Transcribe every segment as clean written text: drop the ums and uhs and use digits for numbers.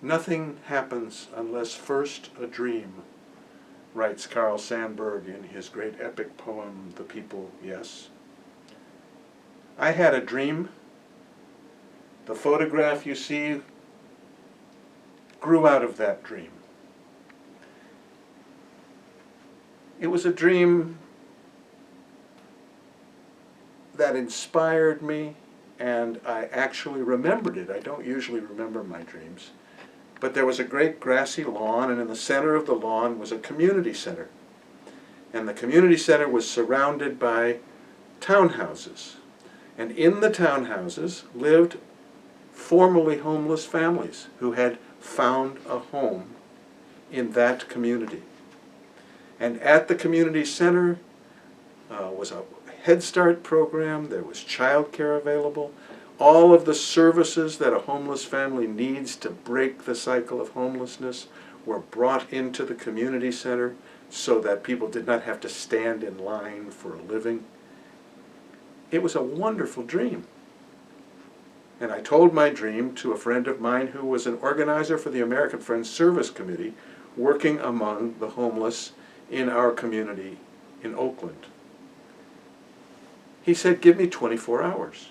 Nothing happens unless first a dream, writes Carl Sandburg in his great epic poem, The People, Yes. I had a dream. The photograph you see grew out of that dream. It was a dream that inspired me, and I actually remembered it. I don't usually remember my dreams. But there was a great grassy lawn, and in the center of the lawn was a community center. And the community center was surrounded by townhouses. And in the townhouses lived formerly homeless families who had found a home in that community. And at the community center was a Head Start program, there was childcare available. All of the services that a homeless family needs to break the cycle of homelessness were brought into the community center so that people did not have to stand in line for a living. It was a wonderful dream. And I told my dream to a friend of mine who was an organizer for the American Friends Service Committee working among the homeless in our community in Oakland. He said, "Give me 24 hours.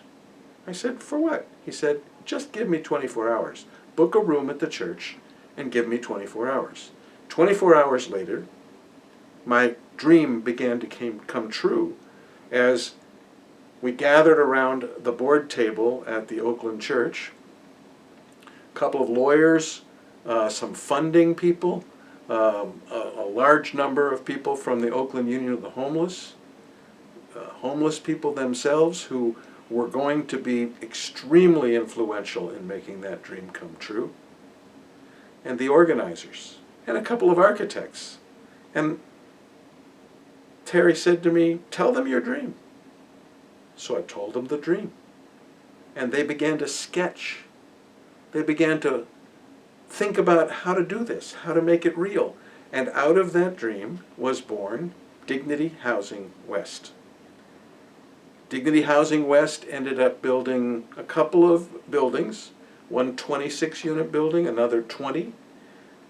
I said, "For what?" He said, "Just give me 24 hours. Book a room at the church and give me 24 hours. 24 hours later, my dream began to come true as we gathered around the board table at the Oakland church. A couple of lawyers, some funding people, a large number of people from the Oakland Union of the Homeless, homeless people themselves who were going to be extremely influential in making that dream come true, and the organizers, and a couple of architects. And Terry said to me, "Tell them your dream." So I told them the dream. And they began to sketch. They began to think about how to do this, how to make it real. And out of that dream was born Dignity Housing West. Dignity Housing West ended up building a couple of buildings, one 26-unit building, another 20,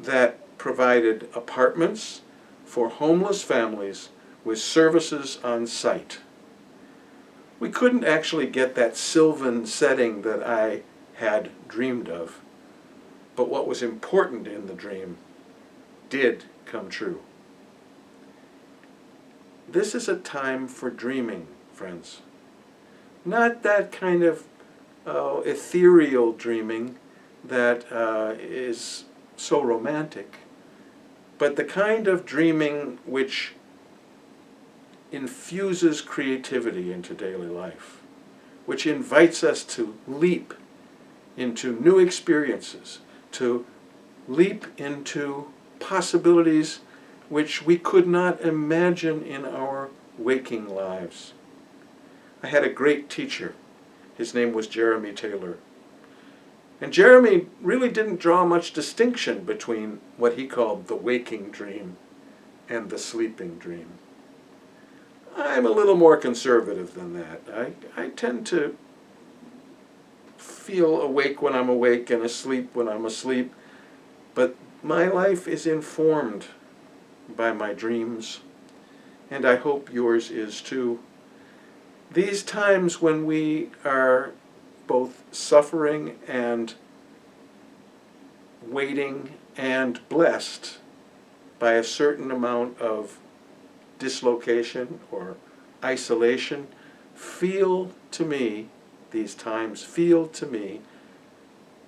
that provided apartments for homeless families with services on site. We couldn't actually get that sylvan setting that I had dreamed of, but what was important in the dream did come true. This is a time for dreaming, friends. Not that kind of ethereal dreaming that is so romantic, but the kind of dreaming which infuses creativity into daily life, which invites us to leap into new experiences, to leap into possibilities which we could not imagine in our waking lives. I had a great teacher. His name was Jeremy Taylor. And Jeremy really didn't draw much distinction between what he called the waking dream and the sleeping dream. I'm a little more conservative than that. I tend to feel awake when I'm awake and asleep when I'm asleep, but my life is informed by my dreams, and I hope yours is too. These times when we are both suffering and waiting and blessed by a certain amount of dislocation or isolation, feel to me, these times feel to me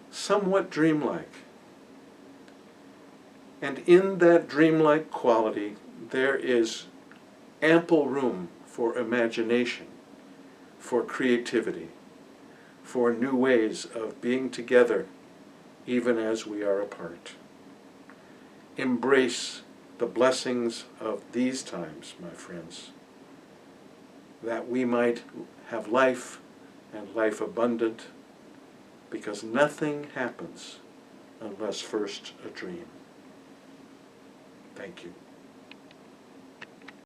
somewhat dreamlike. And in that dreamlike quality, there is ample room for imagination, for creativity, for new ways of being together even as we are apart. Embrace the blessings of these times, my friends, that we might have life and life abundant, because nothing happens unless first a dream. Thank you.